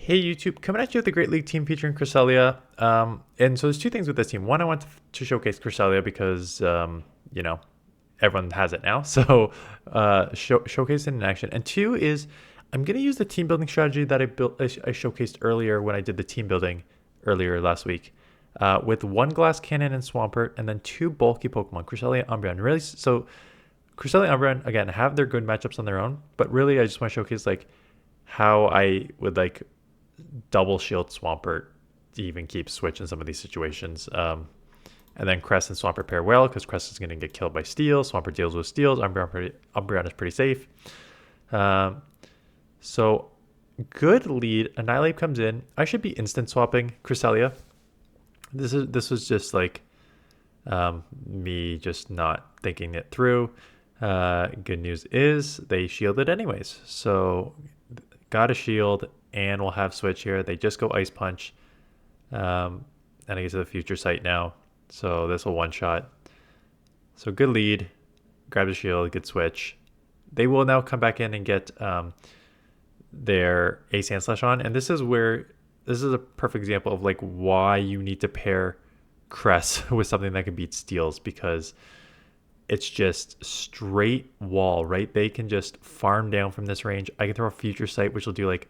Hey YouTube, coming at you with the Great League team featuring Cresselia. And so there's two things with this team. One, I want to showcase Cresselia because you know everyone has it now. So showcase it in action. And two is I'm gonna use the team building strategy that I showcased earlier when I did the team building earlier last week. With one glass cannon and Swampert, and then two bulky Pokemon, Cresselia, Umbreon. Really, so Cresselia and Umbreon again have their good matchups on their own, but really I just want to showcase like how I would like double shield Swampert to even keep Switch in some of these situations. And then Cress and Swampert pair well because Cress is going to get killed by Steel. Swampert deals with Steals. Umbreon is pretty safe. So good lead. Annihilate comes in. I should be instant swapping Cresselia. This was just like me just not thinking it through. Good news is they shielded anyways. So got a shield and we'll have Switch here. They just go Ice Punch. And I get to the future sight now. So this will one shot. So good lead. Grab the shield, good Switch. They will now come back in and get their Ace Hand Slash on. And this is a perfect example of like why you need to pair Cress with something that can beat Steals, because it's just straight wall, right? They can just farm down from this range. I can throw a future sight, which will do like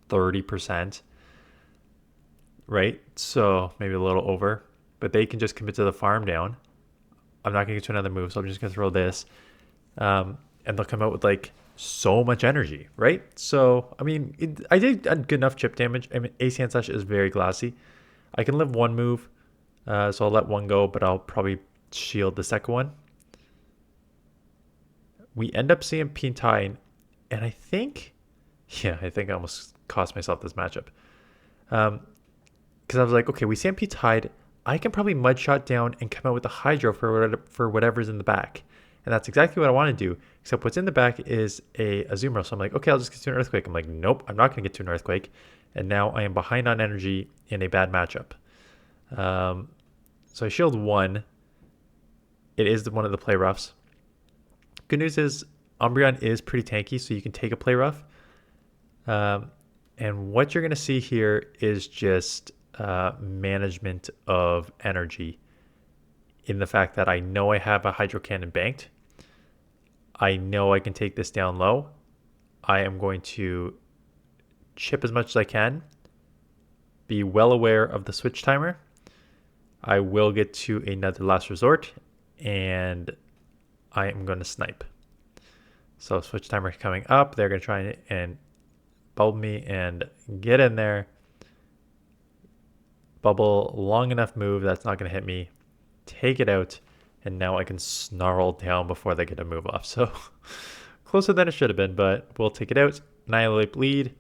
30%, right? So maybe a little over, but they can just commit to the farm down. I'm not going to get to another move, so I'm just going to throw this. And they'll come out with like so much energy, right? So, I mean, I did good enough chip damage. I mean, Ace Hand Slash is very glassy. I can live one move, so I'll let one go, but I'll probably shield the second one. We end up seeing Pintine, and I think I almost cost myself this matchup. Because I was like, okay, we CMP tied. I can probably mud shot down and come out with a Hydro for whatever's in the back. And that's exactly what I want to do, except what's in the back is a Azumarill. So I'm like, okay, I'll just get to an Earthquake. I'm like, nope, I'm not going to get to an Earthquake. And now I am behind on energy in a bad matchup. So I shield one. It is one of the play roughs. Good news is Umbreon is pretty tanky, so you can take a play rough. And what you're going to see here is just management of energy in the fact that I know I have a Hydro Cannon banked. I know I can take this down low. I am going to chip as much as I can, be well aware of the switch timer. I will get to another last resort, and I am going to snipe. So switch timer coming up. They're going to try and bubble me and get in there. Bubble long enough move that's not going to hit me. Take it out. And now I can snarl down before they get a move off. So closer than it should have been, but we'll take it out. Annihilate bleed.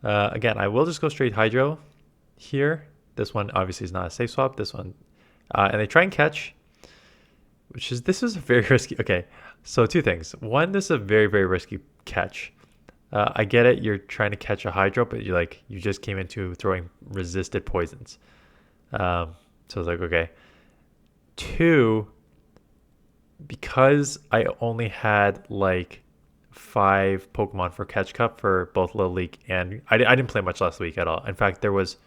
Again, I will just go straight Hydro here. This one obviously is not a safe swap. This one, and they try and catch, this is a very risky. Okay, so two things. One, this is a very, very risky catch. I get it. You're trying to catch a Hydro, but you just came into throwing resisted poisons. So I was like, okay. Two, because I only had like 5 Pokemon for Catch Cup for both Little League, and I didn't play much last week at all. In fact, there was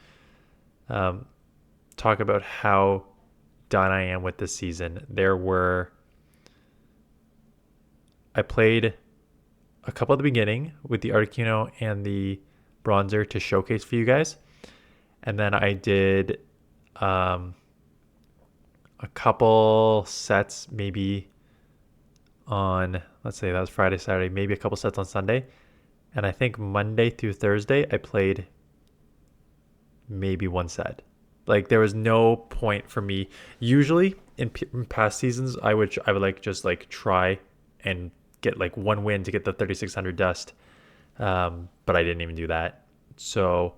talk about how done I am with this season. I played a couple at the beginning with the Articuno and the Bronzer to showcase for you guys. And then I did a couple sets maybe on, let's say that was Friday, Saturday, maybe a couple sets on Sunday. And I think Monday through Thursday, I played maybe one set. Like there was no point for me. Usually in past seasons, I would like just like try and get like one win to get the 3600 dust. But I didn't even do that. So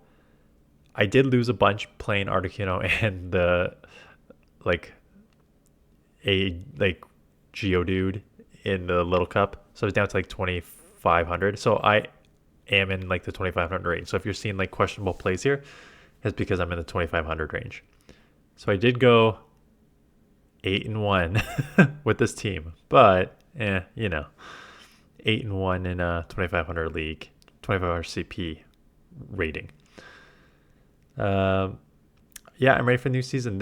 I did lose a bunch playing Articuno and the Geodude in the Little Cup. So it's down to like 2500. So I am in like the 2500 range. So if you're seeing like questionable plays here, it's because I'm in the 2500 range. So I did go 8-1 with this team, but 8-1 in a 2500 league, 2500 CP rating. Yeah, I'm ready for the new season.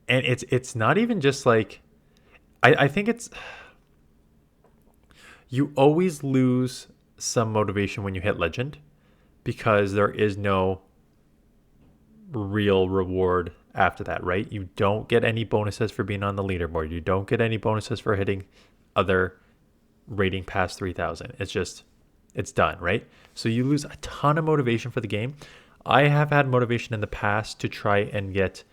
And it's not even just like, I think it's, you always lose some motivation when you hit legend because there is no real reward after that, right? You don't get any bonuses for being on the leaderboard. You don't get any bonuses for hitting other rating past 3,000. It's done, right? So you lose a ton of motivation for the game. I have had motivation in the past to try and get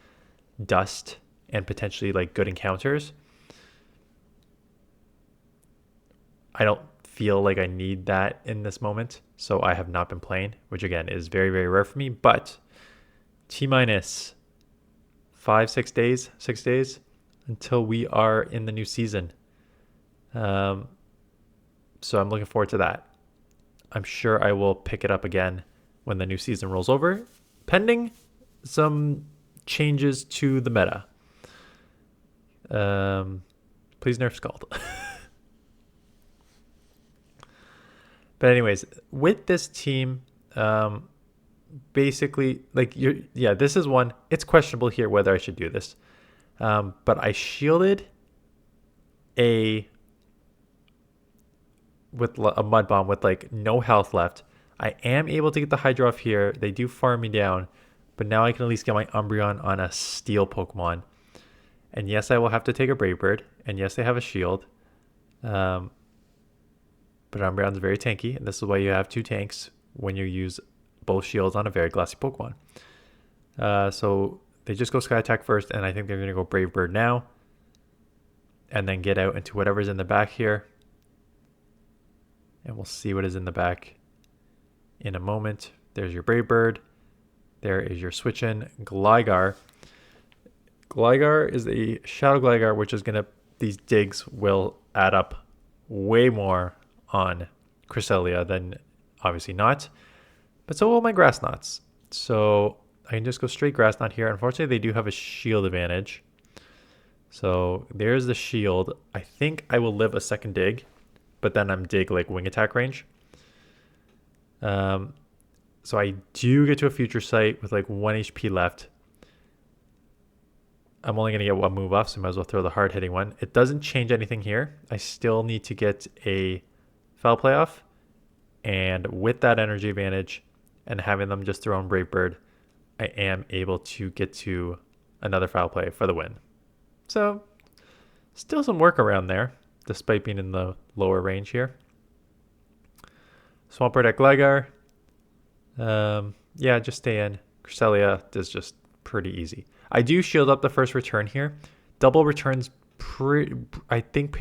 dust and potentially like good encounters. I don't feel like I need that in this moment, so I have not been playing, which again is very, very rare for me. But T minus 6 days until we are in the new season. So I'm looking forward to that. I'm sure I will pick it up again when the new season rolls over, pending some changes to the meta. Please nerf Scald. But anyways, with this team, basically, like this is one. It's questionable here whether I should do this, but I shielded with a mud bomb with like no health left. I am able to get the Hydro off here. They do farm me down, but now I can at least get my Umbreon on a Steel Pokemon. And yes, I will have to take a Brave Bird, and yes, they have a shield. But Umbreon's very tanky, and this is why you have 2 tanks when you use both shields on a very glassy Pokemon. So they just go Sky Attack first, and I think they're going to go Brave Bird now. And then get out into whatever's in the back here. And we'll see what is in the back in a moment. There's your Brave Bird. There is your switch-in Gligar. Gligar is a Shadow Gligar, which is going to... These digs will add up way more on Cresselia than obviously not. But so will my Grass Knots. So I can just go straight Grass Knot here. Unfortunately, they do have a shield advantage. So there's the shield. I think I will live a second dig, but then I'm dig like wing attack range. So I do get to a future sight with like 1 HP left. I'm only going to get 1 move off, so I might as well throw the hard hitting one. It doesn't change anything here. I still need to get a foul play off. And with that energy advantage and having them just throw in Brave Bird, I am able to get to another foul play for the win. So still some work around there, despite being in the lower range here. Swampert at Gligar. Yeah, just stay in. Cresselia is just pretty easy. I do shield up the first return here. Double returns, I think,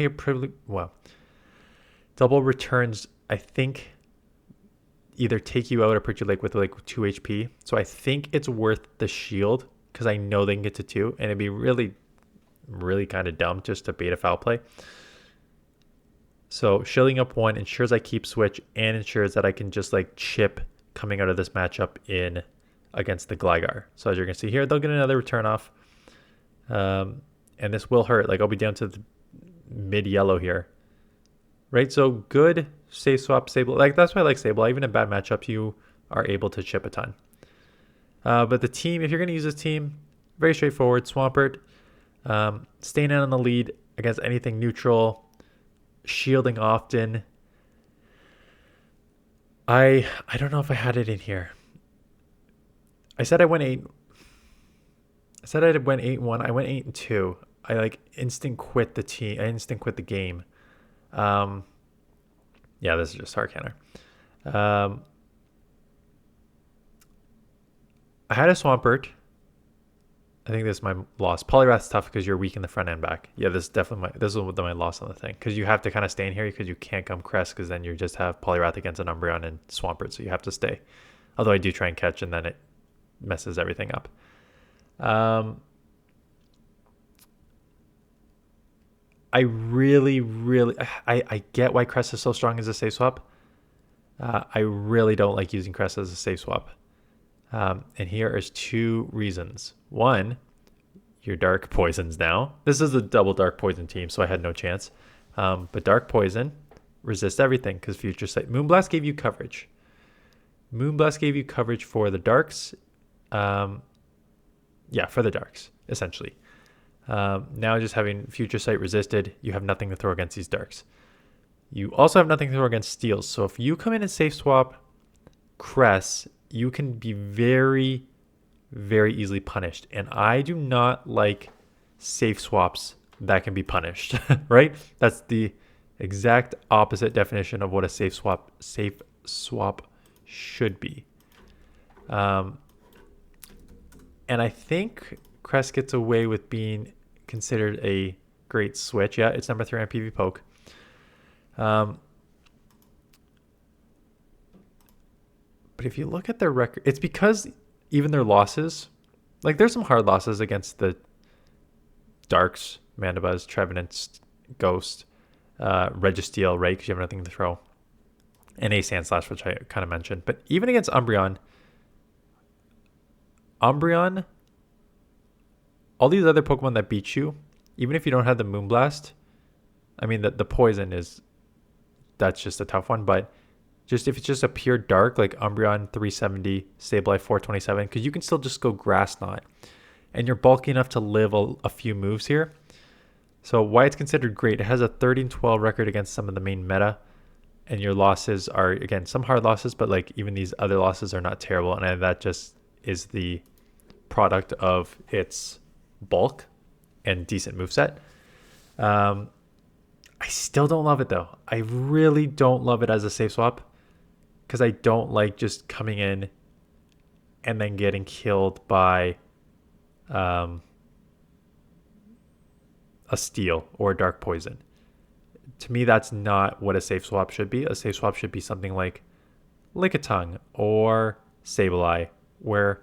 double returns, I think, either take you out or put you like with like 2 HP. So I think it's worth the shield because I know they can get to 2, and it'd be really, really kind of dumb just to bait a foul play. So shielding up 1 ensures I keep switch and ensures that I can just like chip coming out of this matchup in against the Gligar. So as you're going to see here, they'll get another return off. And this will hurt. Like I'll be down to the mid yellow here. Right? So good safe swap, Sable. Like that's why I like Sable. Even in bad matchups, you are able to chip a ton. But the team, if you're going to use this team, very straightforward. Swampert, staying in on the lead against anything neutral, shielding often. I don't know if I had it in here. I said I went 8. I said I went 8-1. I went 8-2. I like instant quit the team. I instant quit the game. Yeah, this is just Harcanner. I had a Swampert. I think this is my loss. Poliwrath's tough because you're weak in the front and back. Yeah, this is definitely my loss on the thing because you have to kind of stay in here because you can't come Crest because then you just have Poliwrath against an Umbreon and Swampert, so you have to stay. Although I do try and catch and then it messes everything up. I really, I get why Crest is so strong as a safe swap. I really don't like using Crest as a safe swap. And here is 2 reasons. 1, your Dark Poisons now. This is a double Dark Poison team, so I had no chance. But Dark Poison resists everything because Future Sight. Moonblast gave you coverage. Moonblast gave you coverage for the darks. Yeah, for the darks, essentially. Now just having Future Sight resisted, you have nothing to throw against these darks. You also have nothing to throw against steals. So if you come in and safe swap Cress, you can be very, very easily punished. And I do not like safe swaps that can be punished, right? That's the exact opposite definition of what a safe swap should be. And I think Cress gets away with being considered a great switch. Yeah, it's number 3 on PV Poke. But if you look at their record, it's because even their losses, like there's some hard losses against the Darks, Mandibuzz, Trevenant, Ghost, Registeel, right? Because you have nothing to throw. And a Sandslash, which I kind of mentioned. But even against Umbreon, all these other Pokemon that beat you, even if you don't have the Moonblast, I mean, the poison that's just a tough one. But just if it's just a pure dark, like Umbreon 370, Sableye 427, because you can still just go Grass Knot. And you're bulky enough to live a few moves here. So why it's considered great, it has a 13-12 record against some of the main meta. And your losses are, again, some hard losses, but like even these other losses are not terrible. And that just is the product of its bulk and decent moveset. I still don't love it though. I really don't love it as a safe swap because I don't like just coming in and then getting killed by a steel or a dark poison. To me, that's not what a safe swap should be. A safe swap should be something like Lickitung or Sableye, where,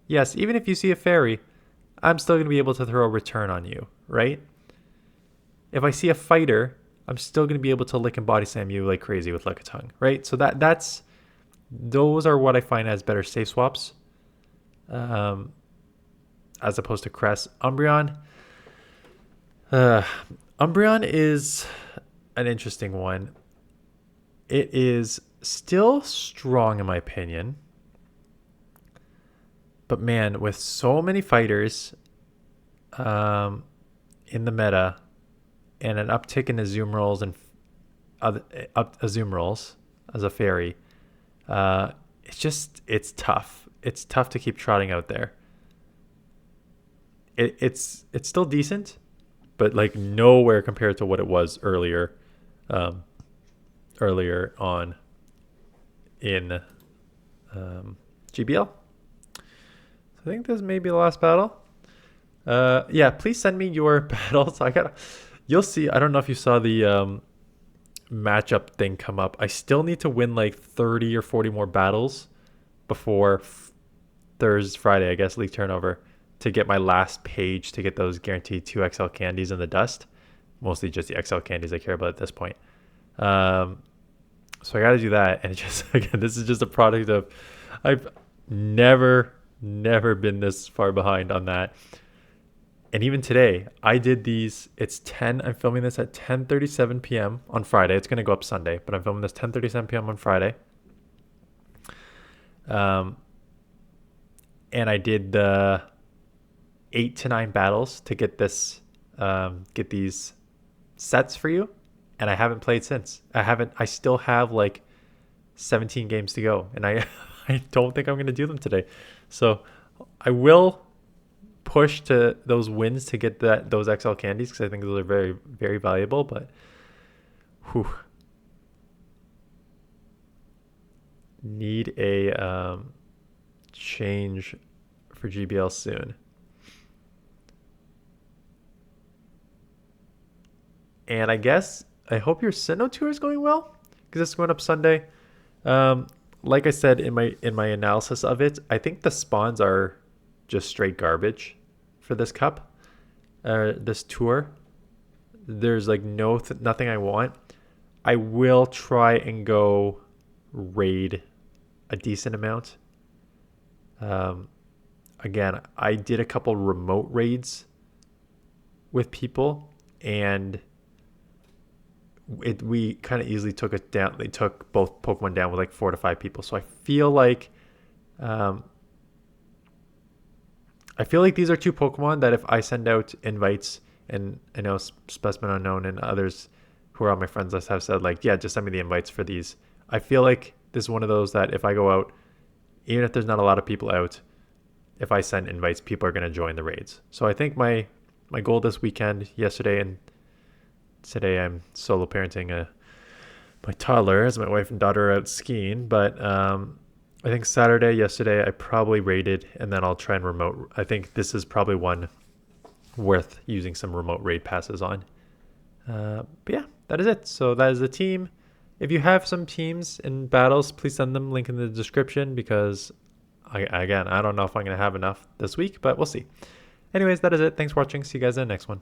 yes, even if you see a fairy, I'm still going to be able to throw a return on you, right? If I see a fighter, I'm still going to be able to lick and body slam you like crazy with Lickitung, right? So those are what I find as better safe swaps, as opposed to Cress. Umbreon is an interesting one. It is still strong in my opinion. But man, with so many fighters in the meta and an uptick in Azumarill and Azumarill as a fairy, it's tough. It's tough to keep trotting out there. It's still decent, but like nowhere compared to what it was earlier on in GBL. I think this may be the last battle. Yeah, please send me your battles. You'll see. I don't know if you saw the matchup thing come up. I still need to win like 30 or 40 more battles before Friday, I guess, league turnover, to get my last page to get those guaranteed 2 XL candies in the dust. Mostly just the XL candies I care about at this point. So I got to do that. And it just, again, this is just a product of, I've never been this far behind on that. And even today, I did these. I'm filming this at 10:37 p.m. on Friday. It's going to go up Sunday, but I'm filming this 10:37 p.m. on Friday. And I did the 8 to 9 battles to get get these sets for you. And I haven't played since. I still have like 17 games to go. And I don't think I'm going to do them today. So I will push to those wins to get those XL candies, because I think those are very, very valuable. But need a change for GBL soon. And I hope your Sinnoh tour is going well, because it's going up Sunday. Like I said in my analysis of it, I think the spawns are just straight garbage for this cup, this tour. There's like nothing I want. I will try and go raid a decent amount. Again, I did a couple remote raids with people, and we kind of easily took it down. They took both Pokemon down with like 4 to 5 people. So um, I feel like these are two Pokemon that if I send out invites, and I know Specimen Unknown and others who are on my friends list have said like, yeah, just send me the invites for these. I feel like this is one of those that if I go out, even if there's not a lot of people out, if I send invites, people are going to join the raids. So I think my goal this weekend, yesterday and today, I'm solo parenting my toddler as my wife and daughter are out skiing. But I think Saturday, yesterday, I probably raided, and then I'll try and remote. I think this is probably one worth using some remote raid passes on. But yeah, that is it. So that is the team. If you have some teams in battles, please send them. Link in the description, because I don't know if I'm going to have enough this week, but we'll see. Anyways, that is it. Thanks for watching. See you guys in the next one.